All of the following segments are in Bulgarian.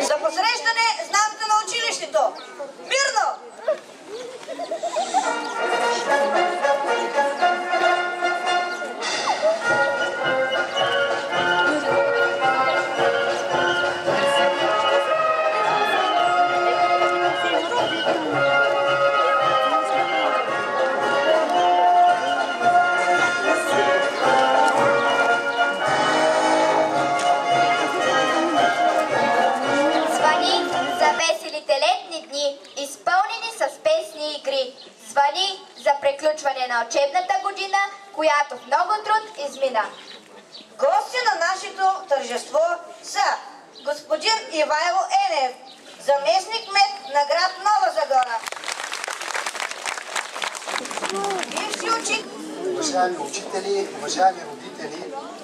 За посрещане знамето на училището. Мирно! Изпълнени с песни и игри, звъни за приключване на учебната година, която в много труд измина. Гости на нашето тържество са господин Ивайло Енев, заместник-кмет на град Нова Загора. Уважаеми учители, уважаеми родители,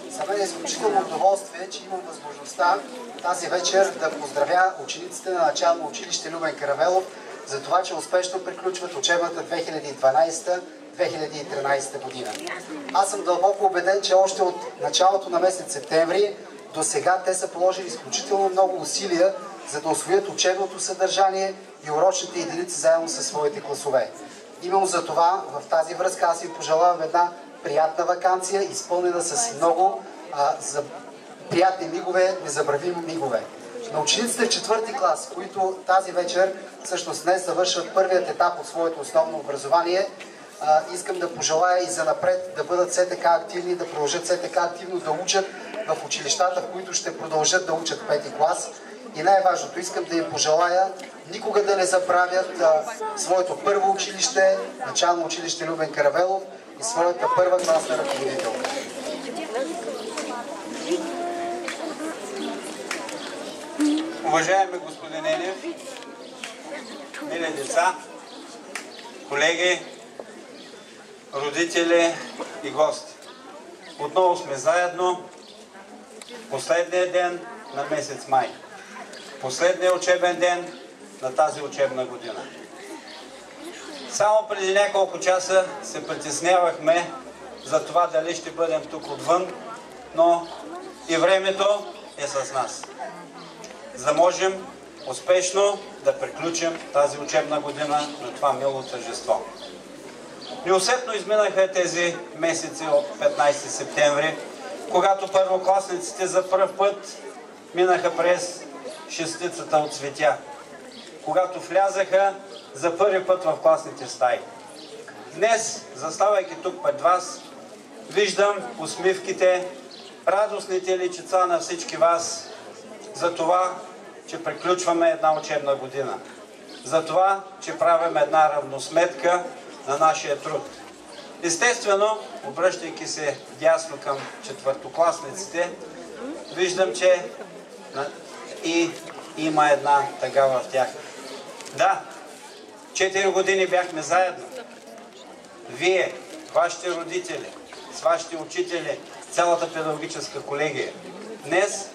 за мен е изключително удоволствие, че имам възможността тази вечер да поздравя учениците на начално училище Любен Каравелов за това, че успешно приключват учебната 2012-2013 година. Аз съм дълбоко убеден, че още от началото на месец септември до сега те са положили изключително много усилия, за да усвоят учебното съдържание и урочните единици заедно със своите класове. Именно за това, в тази връзка, аз ви пожелавам една приятна ваканция, изпълнена с много приятни мигове, незабравими мигове. На учениците в 4-ти клас, които тази вечер, всъщност днес, завършват първият етап от своето основно образование, искам да пожелая и занапред да бъдат все така активни, да продължат все така активно да учат в училищата, в които ще продължат да учат 5-ти клас. И най-важното, искам да им пожелая никога да не забравят своето първо училище, начално училище Любен Каравелов и своята първа класна ръководителка. Уважаеми господин Енев, мили деца, колеги, родители и гости. Отново сме заедно. Последния ден на месец май. Последния учебен ден на тази учебна година. Само преди няколко часа се притеснявахме за това дали ще бъдем тук отвън, но и времето е с нас. За да можем успешно да приключим тази учебна година на това мило тържество. Неусетно изминаха тези месеци от 15 септември, когато първокласниците за пръв път минаха през шестицата от цветя, когато влязаха за първи път в класните стаи. Днес, заставайки тук пред вас, виждам усмивките, радостните личица на всички вас за това, че приключваме една учебна година. За това, че правим една равносметка на нашия труд. Естествено, обръщайки се дясно към четвъртокласниците, виждам, че и има една тъга в тях. Да, 4 години бяхме заедно. Вие, вашите родители, с вашите учители, цялата педагогическа колегия. Днес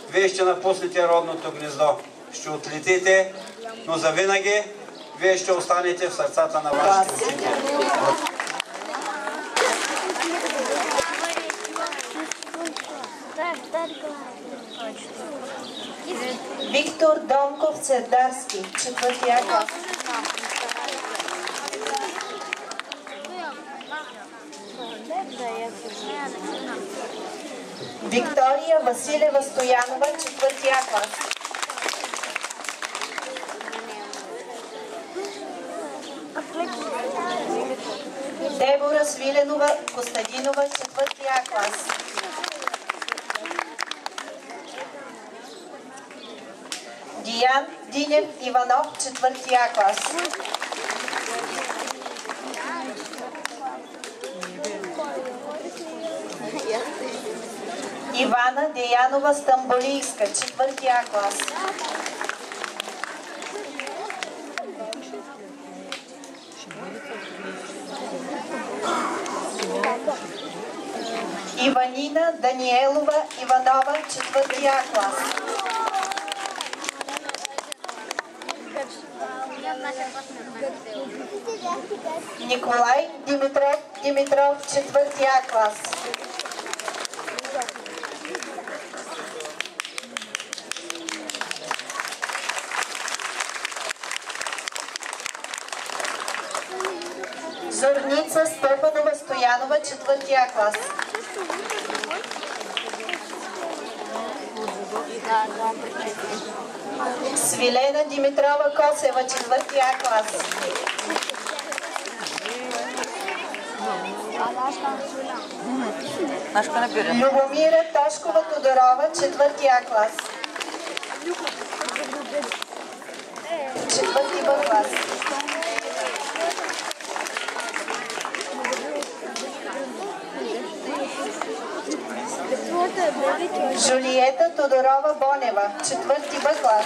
вие ще напуснете родното гнездо. Ще отлетите, но завинаги вие ще останете в сърцата на вашите учители. Виктор Донков Цердарски, 4-ти клас. Виктория Василева Стоянова, 4-ти клас. Дебора Свиленова Костадинова, 4-ти клас. Диан Динев Иванов, 4-ти клас. Ивана Деянова Стамболийска, 4-ти клас. Иванина Даниелова Иванова, 4-ти клас. Николай Димитров, 4-ти клас. Деница Стефанова Стоянова, 4 клас. Свилена Димитрова Косева, 4 клас. Любомира Тошкова Тодорова, 4 клас. 4 клас. Жулиета Тодорова Бонева, 4 клас.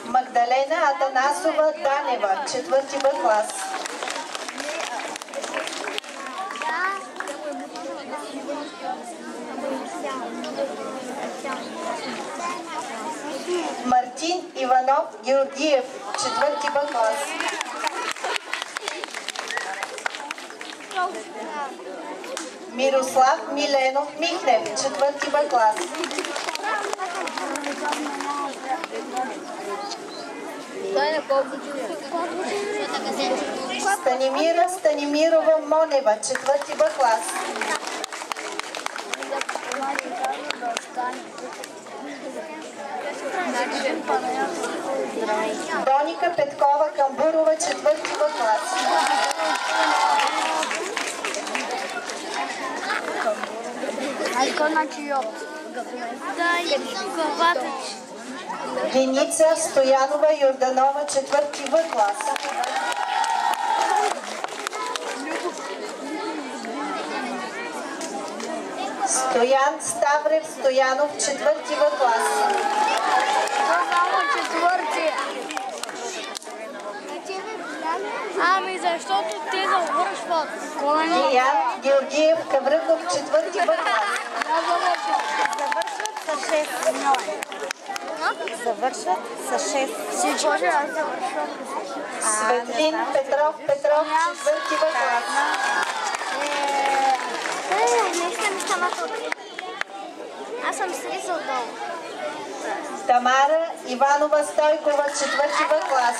Магдалена Атанасова Данева, 4 клас. Мартин Иванов Георгиев, 4 клас. Мирослав Миленов Михнев, 4 клас. Станимира Станимирова Монева, 4 клас. Доника Петкова Камбурова, 4 клас. Деница Стоянова Йорданова, 4 клас. Стоян Ставрев Стоянов, 4 клас. Ами защото те завършват. Деян Георгиев Кавръков, 4 клас. Завършват с 6. Светлин Петров Петров, 4 клас. Аз съм слизал долу. Тамара Иванова Стойкова, 4 клас.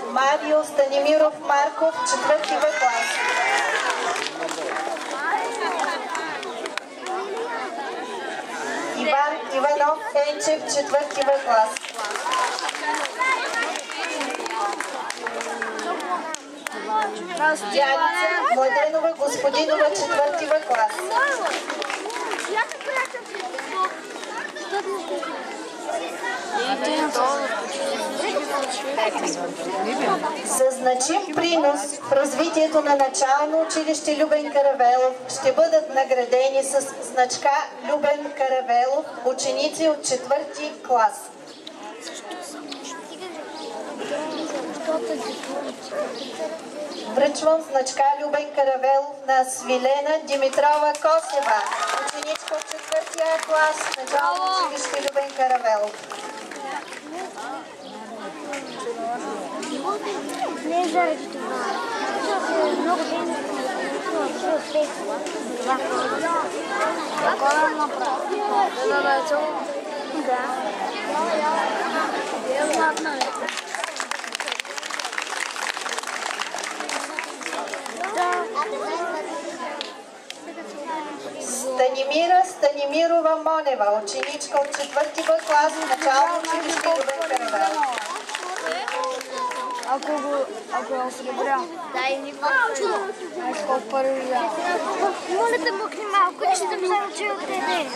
Марио Станимиров Марков, 4 клас. Иван Иванов Енчев, 4 клас. Дяница Младенова Господинова, 4 клас. За значим принос в развитието на начално училище Любен Каравелов ще бъдат наградени с значка Любен Каравелов ученици от 4 клас. Връчвам значка Любен Каравелов на Свилена Димитрова Косева, ученичка от 4 клас, начално училище Любен Каравелов. Не заради това. Защото е много ден Такова направи. Да е цяло? Да. Е златна. Станимира Станимирова Монева, ученичка от 4 клас, начално училище Любен Каравелов. Ако я осребря. Дай ни малко. Ай, сколько първи взял. Моля да мокни малко, че да взема, че от тебе.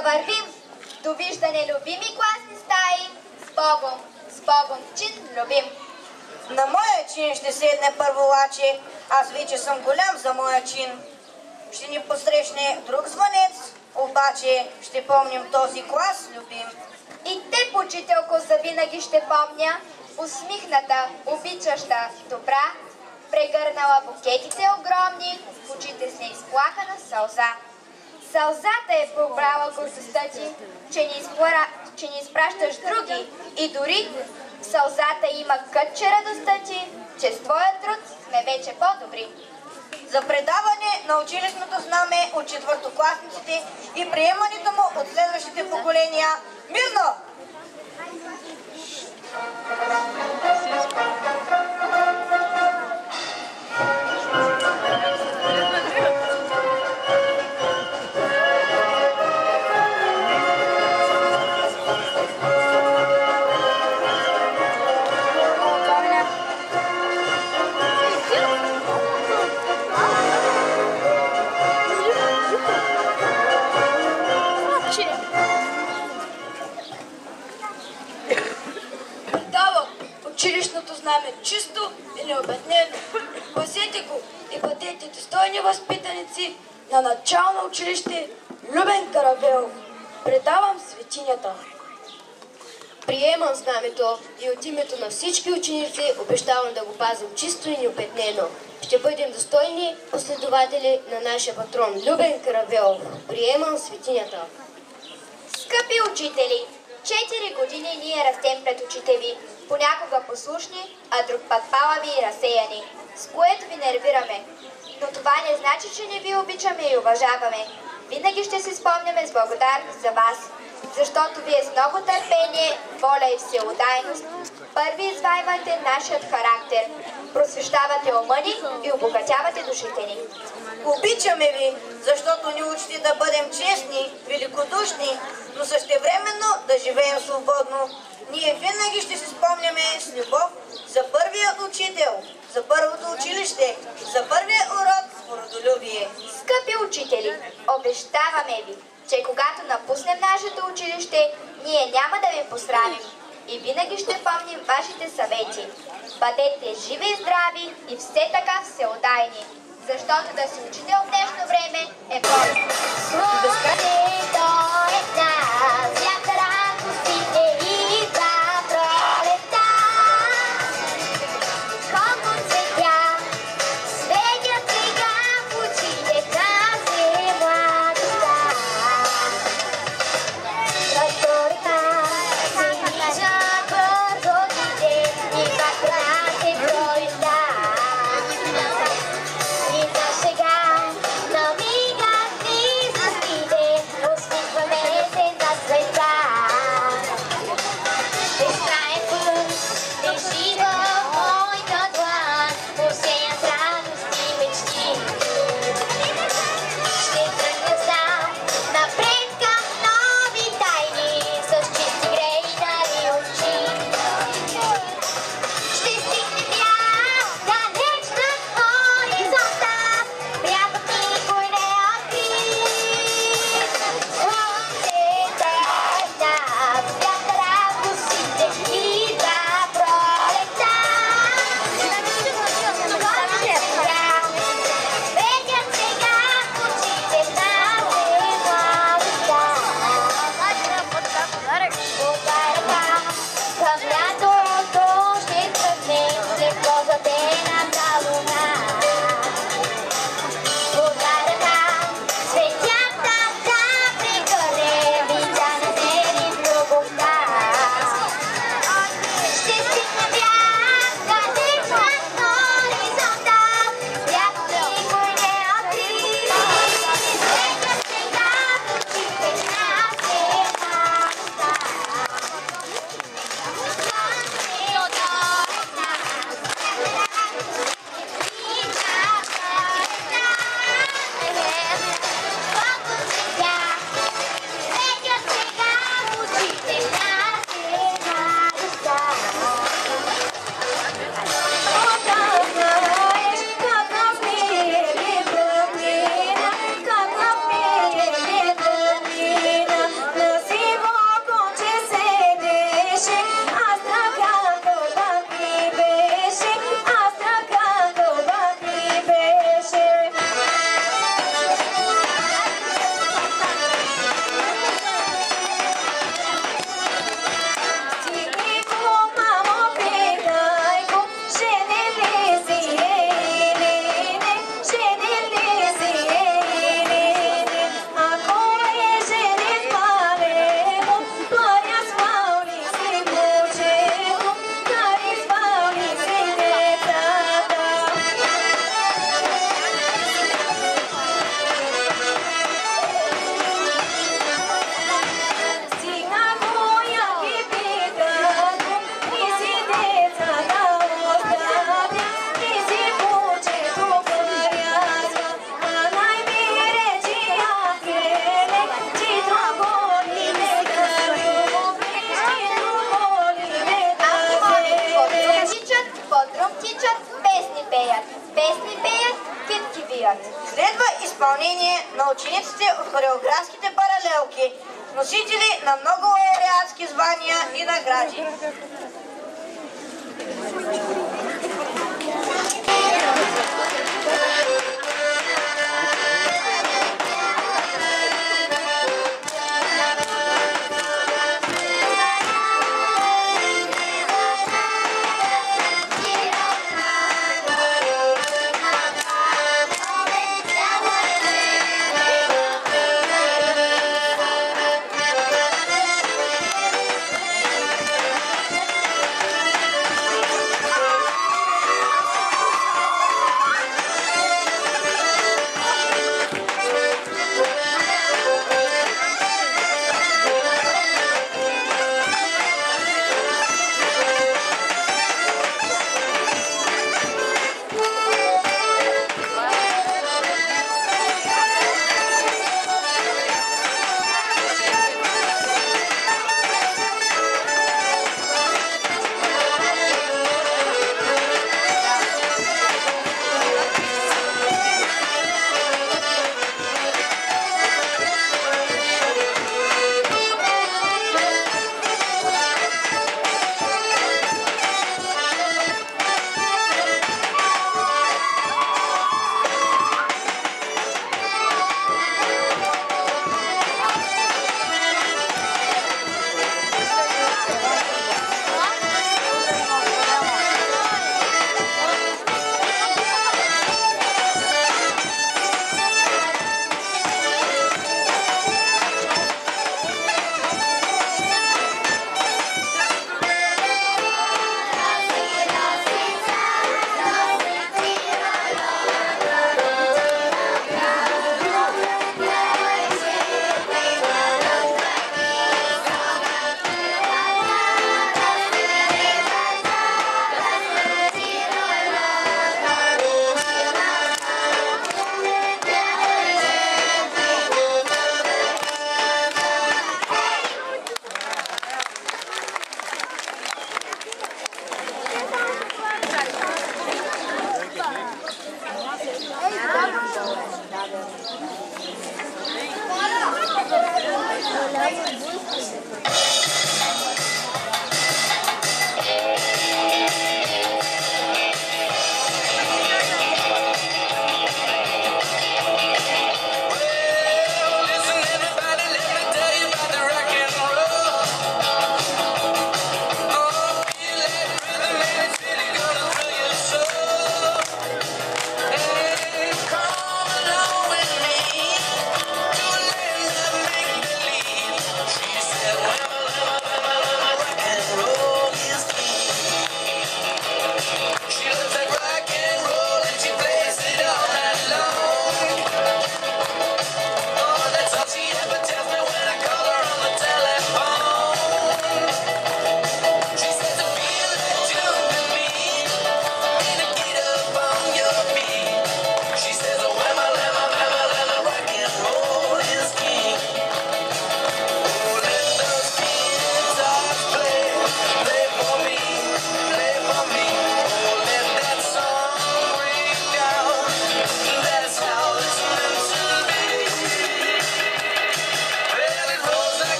Да вървим! Довиждане, любими класни стаи! С Богом в чин, любим! На моя чин ще седне първолаче, аз вече съм голям за моя чин. Ще ни посрещне друг звънец, обаче ще помним този клас, любим. И теб, учителко, завинаги ще помня, усмихната, обичаща, добра, прегърнала букетите огромни, в очите с неизплакана сълза. Сълзата е побрала гордостта ти, че ни изпращаш други и дори в сълзата има кътче радостта ти, че с твоя труд сме вече по-добри. За предаване на училищното знаме от четвъртокласниците и приемането му от следващите поколения. Мирно! Училищното знаме чисто и необеднено. Пазете го и бъдете достойни възпитаници на начално училище Любен Каравелов. Предавам светинята. Приемам знамето и от името на всички ученици обещавам да го пазим чисто и необеднено. Ще бъдем достойни последователи на нашия патрон Любен Каравелов. Приемам светинята. Скъпи учители, 4 години ние растем пред очите ви, понякога послушни, а друг път палави и разсеяни, с което ви нервираме. Но това не значи, че не ви обичаме и уважаваме. Винаги ще се спомняме с благодарност за вас, защото вие с много търпение, воля и всеотдайност първи извайвате нашият характер, просвещавате ума ни и обогатявате душите ни. Обичаме ви, защото ни учите да бъдем честни, великодушни, но същевременно да живеем свободно. Ние винаги ще се спомняме с любов за първия учител, за първото училище, за първия урок по родолюбие. Скъпи учители, обещаваме ви, че когато напуснем нашето училище, ние няма да ви посрамим и винаги ще помним вашите съвети. Бъдете живи и здрави и все така всеотдайни, защото да си учител в днешно време е просто. Сега намигат ни звездите. пеят. Следва изпълнение на учениците от хореографските паралелки, носители на много лауреатски звания и награди.